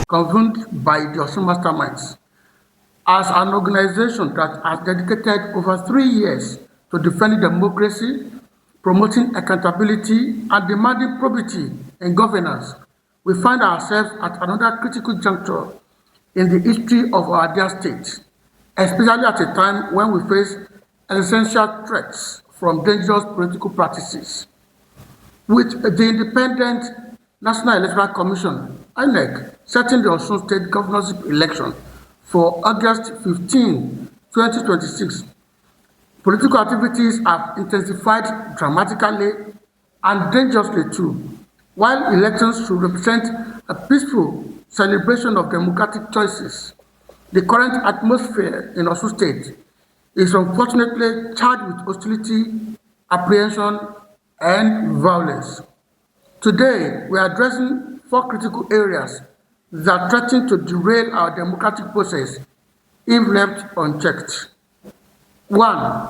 convened by the Osun Masterminds as an organization that has dedicated over 3 years to defending democracy, promoting accountability, and demanding probity in governance. We find ourselves at another critical juncture in the history of our dear state, especially at a time when we face existential threats from dangerous political practices. With the independent National Electoral Commission, INEC, setting the Osun State governorship election for August 15, 2026, political activities have intensified dramatically and dangerously too. While elections should represent a peaceful celebration of democratic choices, the current atmosphere in Osun State is unfortunately charged with hostility, apprehension, and violence. Today, we are addressing four critical areas that threaten to derail our democratic process if left unchecked. One,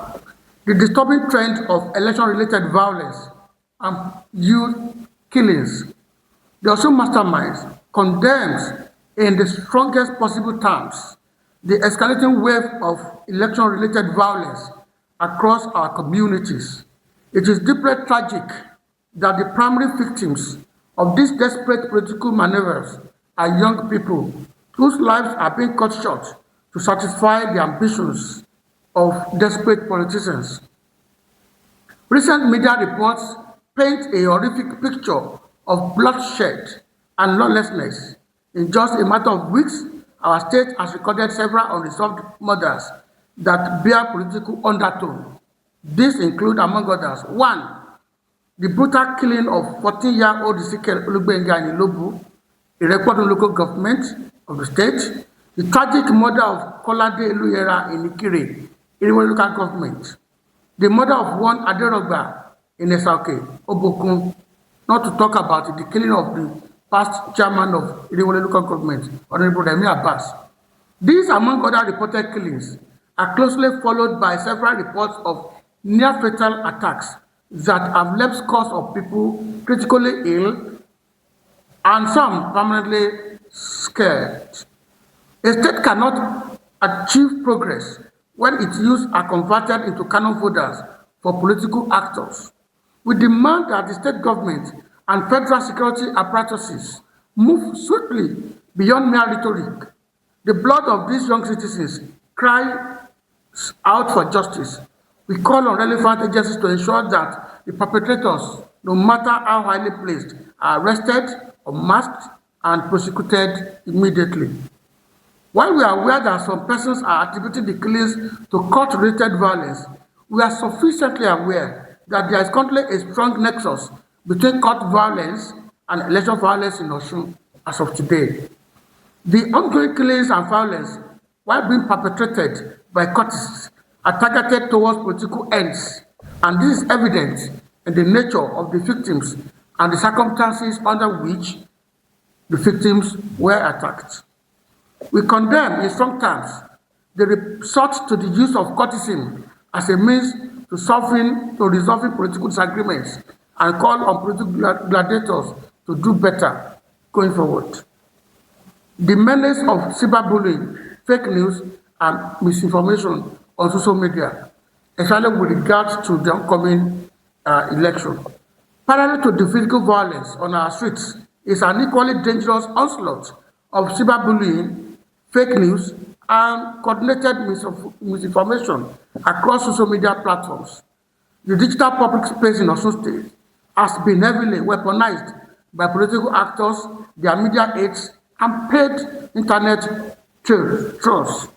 the disturbing trend of election-related violence and youth killings. The Osun Masterminds condemns in the strongest possible terms the escalating wave of election-related violence across our communities. It is deeply tragic that the primary victims of these desperate political maneuvers are young people whose lives are being cut short to satisfy the ambitions of desperate politicians. Recent media reports paint a horrific picture of bloodshed and lawlessness. In just a matter of weeks, our state has recorded several unresolved murders that bear political undertone. These include, among others, one, the brutal killing of 14-year-old Ezekiel Olugbenga in Ilobu, a record local government of the state, the tragic murder of Kolade Eluyera in Ikire, Iriwe local government, the murder of one Aderogba in Esauke, Obokun, not to talk about the killing of the past chairman of Iriwe local government, Honorable Remi Abbas. These, among other reported killings, are closely followed by several reports of near-fatal attacks that have left scores of people critically ill and some permanently scared. A state cannot achieve progress when its youth are converted into cannon fodder for political actors. We demand that the state government and federal security apparatuses move swiftly beyond mere rhetoric. The blood of these young citizens cries out for justice. We call on relevant agencies to ensure that the perpetrators, no matter how highly placed, are arrested, unmasked, and prosecuted immediately. While we are aware that some persons are attributing the killings to court-related violence, we are sufficiently aware that there is currently a strong nexus between court violence and election violence in Osun as of today. The ongoing killings and violence, while being perpetrated by courtists, are targeted towards political ends, and this is evident in the nature of the victims and the circumstances under which the victims were attacked. We condemn in strong terms the resort to the use of courtesan as a means to resolving political disagreements and call on political gladiators to do better going forward. The menace of cyberbullying, fake news, and misinformation on social media, especially with regards to the upcoming election. Parallel to the physical violence on our streets is an equally dangerous onslaught of cyberbullying, fake news, and coordinated misinformation across social media platforms. The digital public space in Osun State has been heavily weaponized by political actors, their media aides, and paid internet trolls.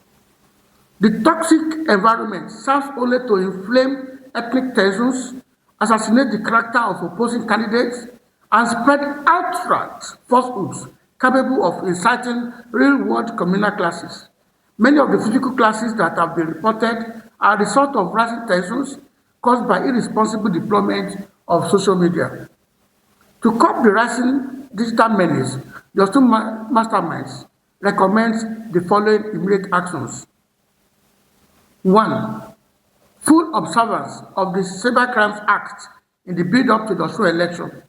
The toxic environment serves only to inflame ethnic tensions, assassinate the character of opposing candidates, and spread outright falsehoods capable of inciting real-world communal clashes. Many of the physical clashes that have been reported are the result of rising tensions caused by irresponsible deployment of social media. To curb the rising digital menace, the Osun Masterminds recommends the following immediate actions. 1. Full observance of the Cybercrimes Act in the build-up to the Osun election.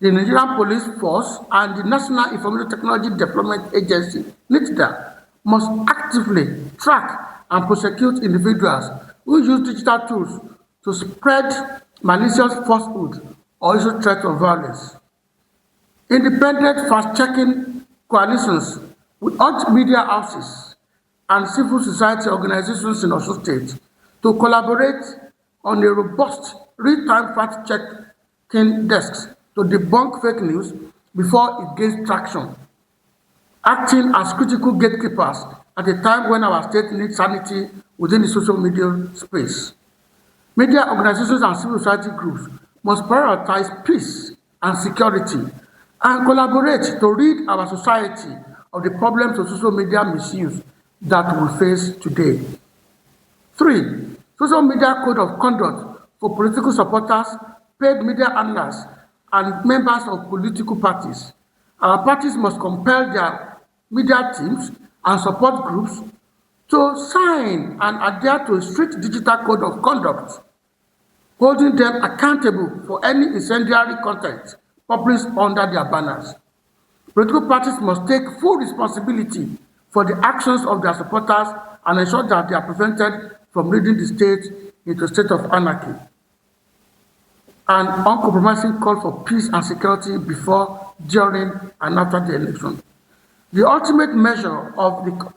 The Nigerian Police Force and the National Information Technology Development Agency, NITDA, must actively track and prosecute individuals who use digital tools to spread malicious falsehood or issue threats of violence. Independent fact-checking coalitions with urge media houses and civil society organizations in Osun State to collaborate on a robust real-time fact-checking desks to debunk fake news before it gains traction, acting as critical gatekeepers at a time when our state needs sanity within the social media space. Media organizations and civil society groups must prioritize peace and security and collaborate to rid our society of the problems of social media misuse that we face today. 3. Social media code of conduct for political supporters, paid media handlers, and members of political parties. Our parties must compel their media teams and support groups to sign and adhere to a strict digital code of conduct, holding them accountable for any incendiary content published under their banners. Political parties must take full responsibility for the actions of their supporters and ensure that they are prevented from leading the state into a state of anarchy. An uncompromising call for peace and security before, during, and after the election. The ultimate measure of the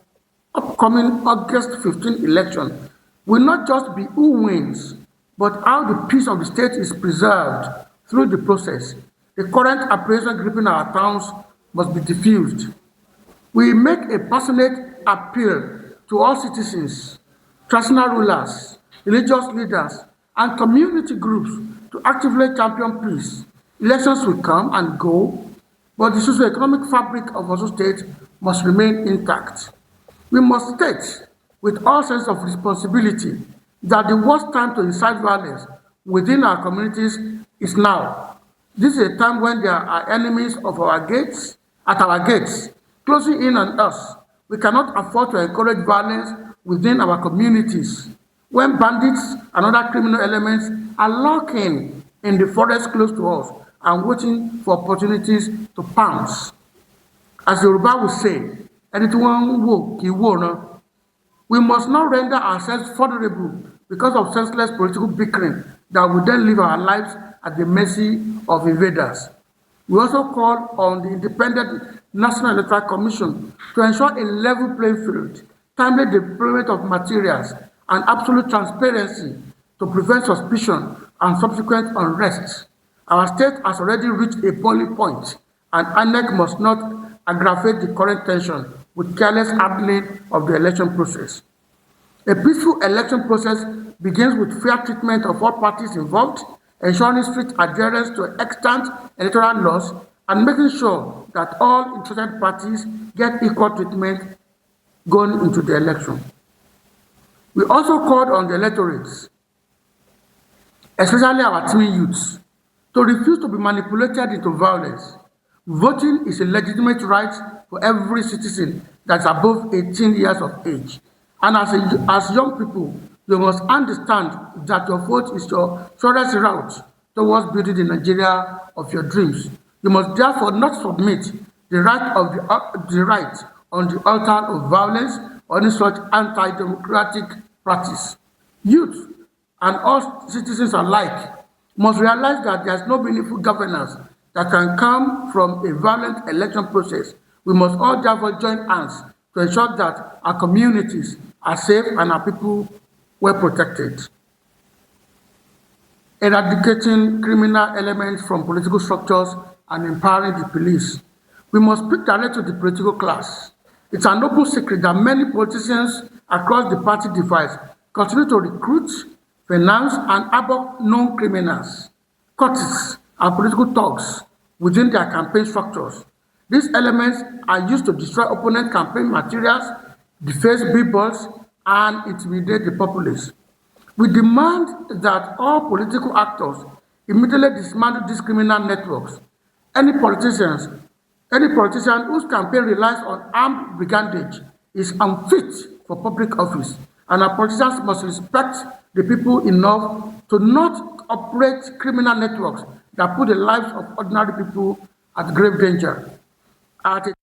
upcoming August 15 election will not just be who wins, but how the peace of the state is preserved through the process. The current apprehension gripping our towns must be diffused. We make a passionate appeal to all citizens, traditional rulers, religious leaders, and community groups to actively champion peace. Elections will come and go, but the socio-economic fabric of Osun State must remain intact. We must state with all sense of responsibility that the worst time to incite violence within our communities is now. This is a time when there are enemies of our gates, at our gates, closing in on us. We cannot afford to encourage violence within our communities when bandits and other criminal elements are lurking in the forest close to us and waiting for opportunities to pounce. As the Yoruba will say, we must not render ourselves vulnerable because of senseless political bickering that will then leave our lives at the mercy of invaders. We also call on the Independent National Electoral Commission to ensure a level playing field, timely deployment of materials, and absolute transparency to prevent suspicion and subsequent unrest. Our state has already reached a boiling point, and INEC must not aggravate the current tension with careless handling of the election process. A peaceful election process begins with fair treatment of all parties involved, ensuring strict adherence to extant electoral laws, and making sure that all interested parties get equal treatment going into the election. We also called on the electorates, especially our teen youths, to refuse to be manipulated into violence. Voting is a legitimate right for every citizen that's above 18 years of age. And as young people, you must understand that your vote is your shortest route towards building the Nigeria of your dreams. You must therefore not submit the right on the altar of violence or any such anti-democratic practice. Youth and all citizens alike must realize that there is no meaningful governance that can come from a violent election process. We must all therefore join hands to ensure that our communities are safe and our people well protected. Eradicating criminal elements from political structures and empowering the police. We must speak directly to the political class. It's an open secret that many politicians across the party divides continue to recruit, finance, and harbor known criminals, cultists, and political thugs within their campaign structures. These elements are used to destroy opponent campaign materials, deface billboards, and intimidate the populace. We demand that all political actors immediately dismantle these criminal networks. Any politician whose campaign relies on armed brigandage is unfit for public office, and our politicians must respect the people enough to not operate criminal networks that put the lives of ordinary people at grave danger. At a